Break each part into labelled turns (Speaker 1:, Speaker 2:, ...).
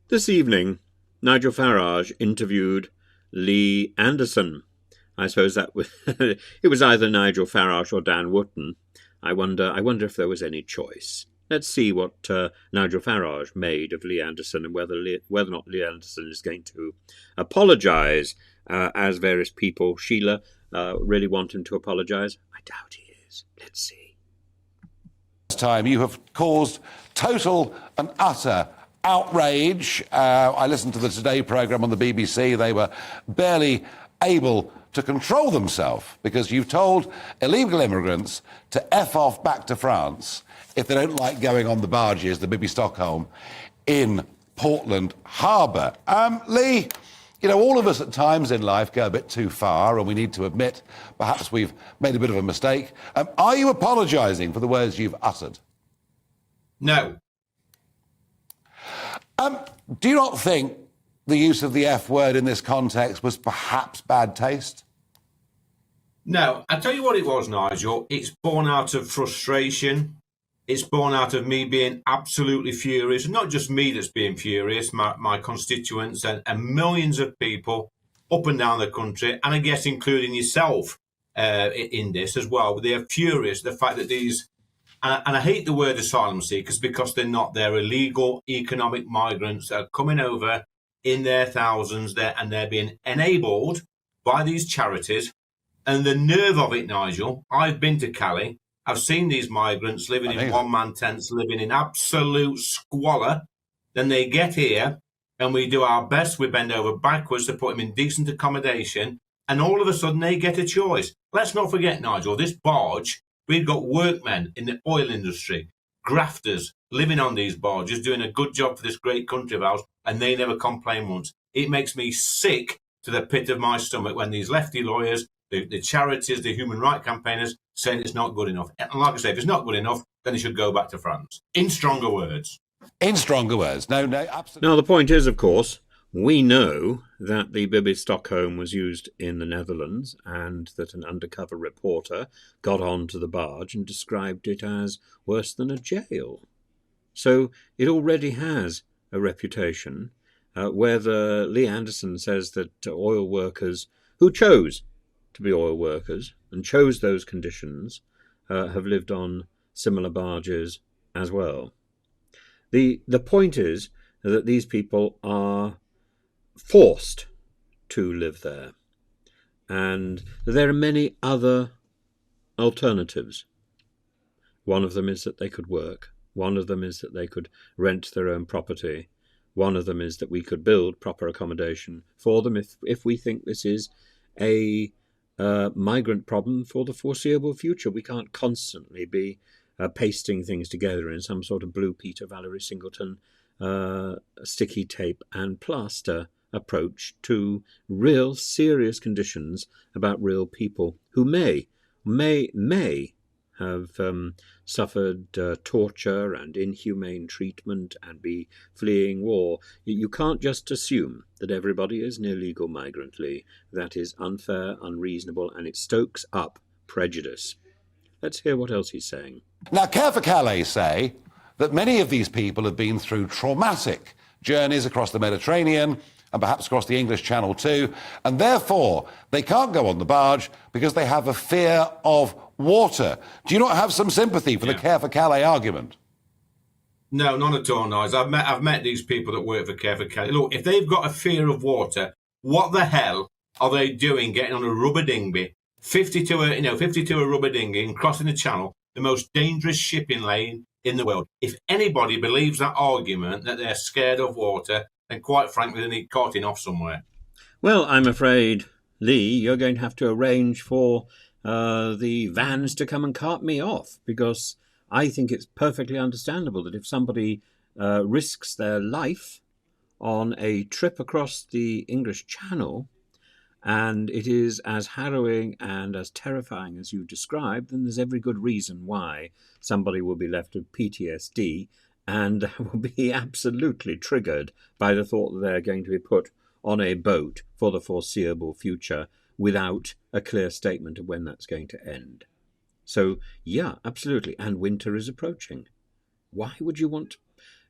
Speaker 1: This evening, Nigel Farage interviewed Lee Anderson. I suppose that was it was either Nigel Farage or Dan Wootton. I wonder if there was any choice. Let's see what Nigel Farage made of Lee Anderson and whether or not Lee Anderson is going to apologise, as various people, Sheila, really want him to apologise. I doubt he is. Let's see.
Speaker 2: This time you have caused total and utter outrage. I listened to the Today programme on the BBC. They were barely able to control themselves because you've told illegal immigrants to F off back to France if they don't like going on the barges, the Bibby Stockholm, in Portland Harbour. Lee, you know, all of us at times in life go a bit too far and we need to admit perhaps we've made a bit of a mistake. Are you apologising for the words you've uttered?
Speaker 3: No.
Speaker 2: Do you not think the use of the F word in this context was perhaps bad taste?
Speaker 3: No, I'll tell you what it was, Nigel. It's born out of frustration. It's born out of me being absolutely furious. Not just me that's being furious, my constituents and millions of people up and down the country, and I guess including yourself in this as well. They're furious, the fact that these, and I hate the word asylum seekers because they're not, they're illegal economic migrants that are coming over in their thousands there, and they're being enabled by these charities. And the nerve of it, Nigel, I've been to Calais. I've seen these migrants living in one-man tents, living in absolute squalor. Then they get here and we do our best. We bend over backwards to put them in decent accommodation. And all of a sudden they get a choice. Let's not forget, Nigel, this barge, we've got workmen in the oil industry, grafters living on these barges, doing a good job for this great country of ours, and they never complain once. It makes me sick to the pit of my stomach when these lefty lawyers, the charities, the human rights campaigners saying it's not good enough. And like I say, if it's not good enough, then it should go back to France. In stronger words.
Speaker 2: In stronger words. No, absolutely.
Speaker 1: Now, the point is, of course, we know that the Bibby Stockholm was used in the Netherlands and that an undercover reporter got onto the barge and described it as worse than a jail. So it already has a reputation. Whether Lee Anderson says that oil workers who chose to be oil workers and chose those conditions have lived on similar barges as well. The point is that these people are forced to live there, and there are many other alternatives. One of them is that they could work. One of them is that they could rent their own property. One of them is that we could build proper accommodation for them if we think this is a migrant problem for the foreseeable future. We can't constantly be pasting things together in some sort of Blue Peter, Valerie Singleton, sticky tape and plaster approach to real serious conditions about real people who may have suffered torture and inhumane treatment and be fleeing war. You can't just assume that everybody is an illegal migrant, Lee. That is unfair, unreasonable, and it stokes up prejudice. Let's hear what else he's saying.
Speaker 2: Now, Care for Calais say that many of these people have been through traumatic journeys across the Mediterranean and perhaps across the English Channel too, and therefore they can't go on the barge because they have a fear of water. Do you not have some sympathy for the Care for Calais argument?
Speaker 3: No, none at all, Nice. I've met these people that work for Care for Calais. Look, if they've got a fear of water, what the hell are they doing getting on a rubber dinghy, 50 to a rubber dinghy and crossing the Channel, the most dangerous shipping lane in the world? If anybody believes that argument that they're scared of water, then quite frankly they need carting off somewhere.
Speaker 1: Well, I'm afraid, Lee, you're going to have to arrange for the vans to come and cart me off, because I think it's perfectly understandable that if somebody risks their life on a trip across the English Channel, and it is as harrowing and as terrifying as you described, then there's every good reason why somebody will be left with PTSD and will be absolutely triggered by the thought that they're going to be put on a boat for the foreseeable future without a clear statement of when that's going to end. So, yeah, absolutely. And winter is approaching. Why would you want...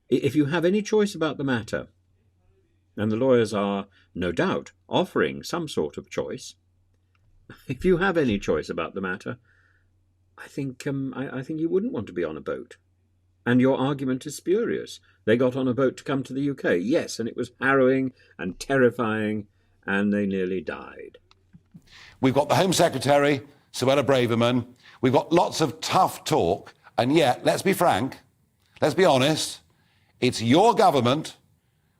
Speaker 1: If you have any choice about the matter, And the lawyers are, no doubt, offering some sort of choice. If you have any choice about the matter, I think you wouldn't want to be on a boat. And your argument is spurious. They got on a boat to come to the UK. Yes, and it was harrowing and terrifying, and they nearly died.
Speaker 2: We've got the Home Secretary, Suella Braverman. We've got lots of tough talk. And yet, let's be frank, let's be honest, it's your government,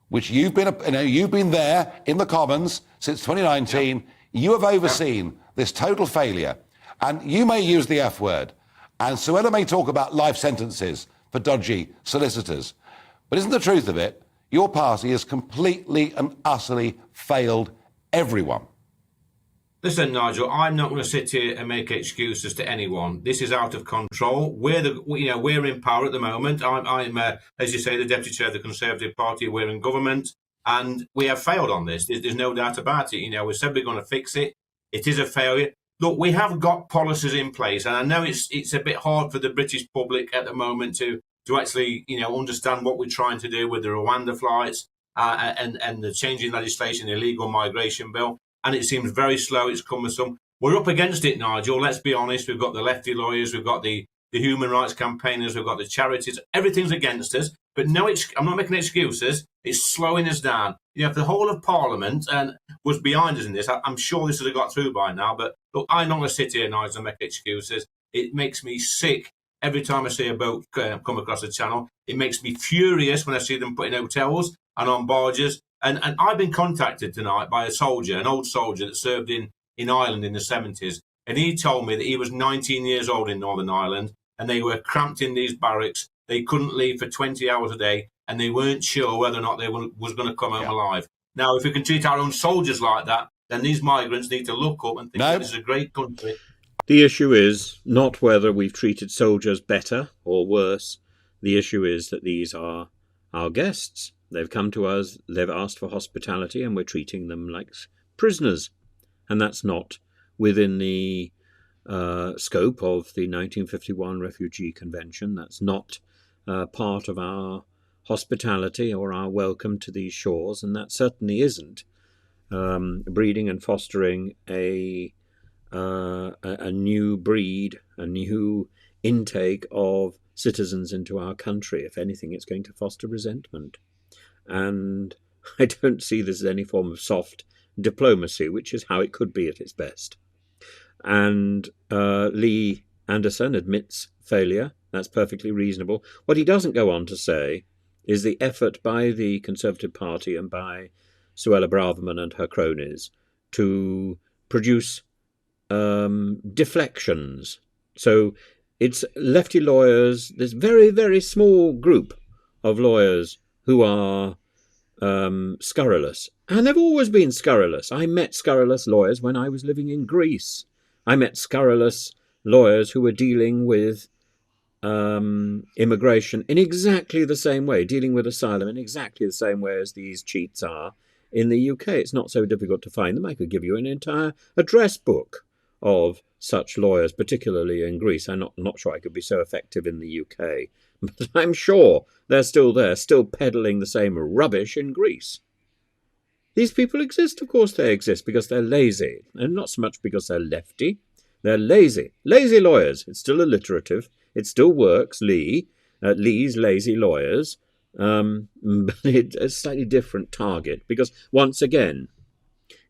Speaker 2: which you've been there in the Commons since 2019. You have overseen this total failure. And you may use the F word. And Suella may talk about life sentences for dodgy solicitors. But isn't the truth of it, your party has completely and utterly failed everyone?
Speaker 3: Listen, Nigel, I'm not going to sit here and make excuses to anyone. This is out of control. We're in power at the moment. I'm as you say, the deputy chair of the Conservative Party. We're in government, and we have failed on this. There's no doubt about it. We said we're going to fix it. It is a failure. Look, we have got policies in place, and I know it's a bit hard for the British public at the moment to actually understand what we're trying to do with the Rwanda flights and the changing legislation, the illegal migration bill. And it seems very slow, it's cumbersome. We're up against it, Nigel, let's be honest. We've got the lefty lawyers, we've got the human rights campaigners, we've got the charities, everything's against us. But no, I'm not making excuses, it's slowing us down. If the whole of Parliament was behind us in this, I'm sure this would have got through by now. But look, I'm not going to sit here, Nigel, and make excuses. It makes me sick every time I see a boat come across the channel. It makes me furious when I see them put in hotels and on barges. And I've been contacted tonight by an old soldier that served in Ireland in the 70s. And he told me that he was 19 years old in Northern Ireland and they were cramped in these barracks. They couldn't leave for 20 hours a day and they weren't sure whether or not they was going to come home alive. Now, if we can treat our own soldiers like that, then these migrants need to look up and think this is a great country.
Speaker 1: The issue is not whether we've treated soldiers better or worse. The issue is that these are our guests. They've come to us, they've asked for hospitality, and we're treating them like prisoners. And that's not within the scope of the 1951 Refugee Convention. That's not part of our hospitality or our welcome to these shores, and that certainly isn't breeding and fostering a new breed, a new intake of citizens into our country. If anything, it's going to foster resentment. And I don't see this as any form of soft diplomacy, which is how it could be at its best. And Lee Anderson admits failure. That's perfectly reasonable. What he doesn't go on to say is the effort by the Conservative Party and by Suella Braverman and her cronies to produce deflections. So it's lefty lawyers, this very, very small group of lawyers who are scurrilous. And they've always been scurrilous. I met scurrilous lawyers when I was living in Greece. I met scurrilous lawyers who were dealing with immigration in exactly the same way, dealing with asylum in exactly the same way as these cheats are in the UK. It's not so difficult to find them. I could give you an entire address book of such lawyers, particularly in Greece. I'm not sure I could be so effective in the UK. But I'm sure they're still there, still peddling the same rubbish in Greece. These people exist, of course they exist, because they're lazy, and not so much because they're lefty. They're lazy. Lazy lawyers. It's still alliterative. It still works, Lee's lazy lawyers. But it's a slightly different target, because once again,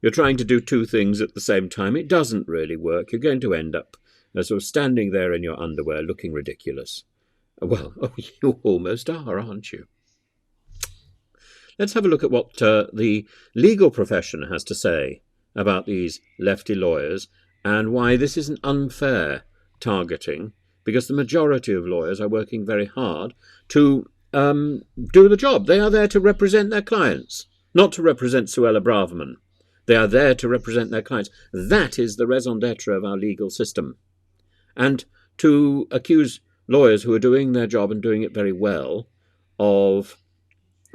Speaker 1: you're trying to do two things at the same time. It doesn't really work. You're going to end up sort of standing there in your underwear looking ridiculous. Well, you almost are, aren't you? Let's have a look at what the legal profession has to say about these lefty lawyers and why this is an unfair targeting, because the majority of lawyers are working very hard to do the job. They are there to represent their clients, not to represent Suella Braverman. They are there to represent their clients. That is the raison d'etre of our legal system. And to accuse lawyers who are doing their job and doing it very well of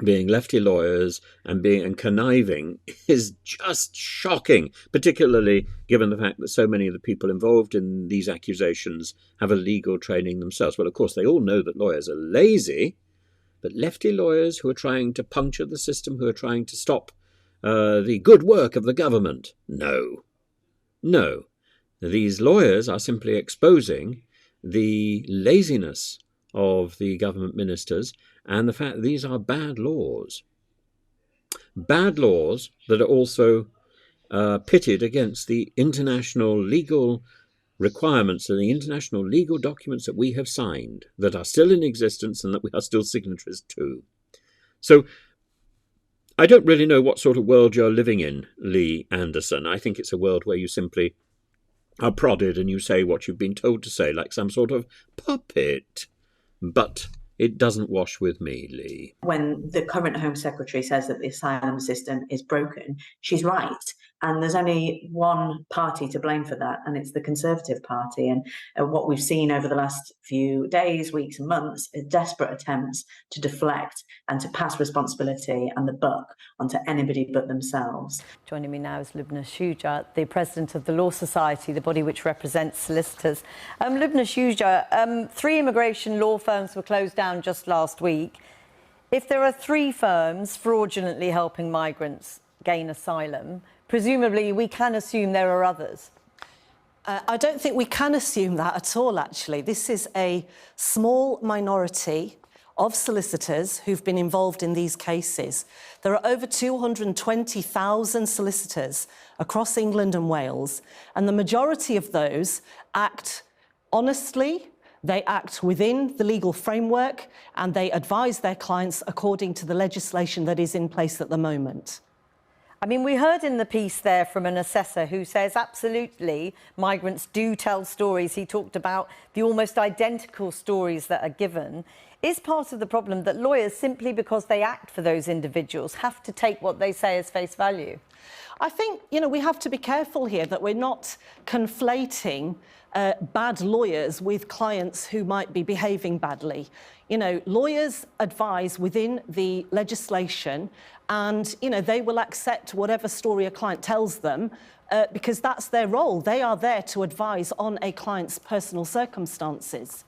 Speaker 1: being lefty lawyers and being conniving is just shocking, particularly given the fact that so many of the people involved in these accusations have a legal training themselves. Well, of course, they all know that lawyers are lazy, But lefty lawyers who are trying to puncture the system, who are trying to stop the good work of the government, no. No. These lawyers are simply exposing the laziness of the government ministers and the fact that these are bad laws. Bad laws that are also pitted against the international legal requirements and the international legal documents that we have signed, that are still in existence and that we are still signatories to. So I don't really know what sort of world you're living in, Lee Anderson. I think it's a world where you simply are prodded and you say what you've been told to say, like some sort of puppet. But it doesn't wash with me, Lee.
Speaker 4: When the current Home Secretary says that the asylum system is broken, she's right. And there's only one party to blame for that, and it's the Conservative Party. And what we've seen over the last few days, weeks and months is desperate attempts to deflect and to pass responsibility and the buck onto anybody but themselves.
Speaker 5: Joining me now is Lubna Shuja, the president of the Law Society, the body which represents solicitors. Lubna Shuja, 3 immigration law firms were closed down just last week. If there are 3 firms fraudulently helping migrants gain asylum, presumably we can assume there are others.
Speaker 6: I don't think we can assume that at all, actually. This is a small minority of solicitors who've been involved in these cases. There are over 220,000 solicitors across England and Wales, and the majority of those act honestly, they act within the legal framework, and they advise their clients according to the legislation that is in place at the moment.
Speaker 5: I mean, we heard in the piece there from an assessor who says absolutely migrants do tell stories. He talked about the almost identical stories that are given. Is part of the problem that lawyers, simply because they act for those individuals, have to take what they say as face value?
Speaker 6: I think, we have to be careful here that we're not conflating bad lawyers with clients who might be behaving badly. Lawyers advise within the legislation, and, they will accept whatever story a client tells them because that's their role. They are there to advise on a client's personal circumstances.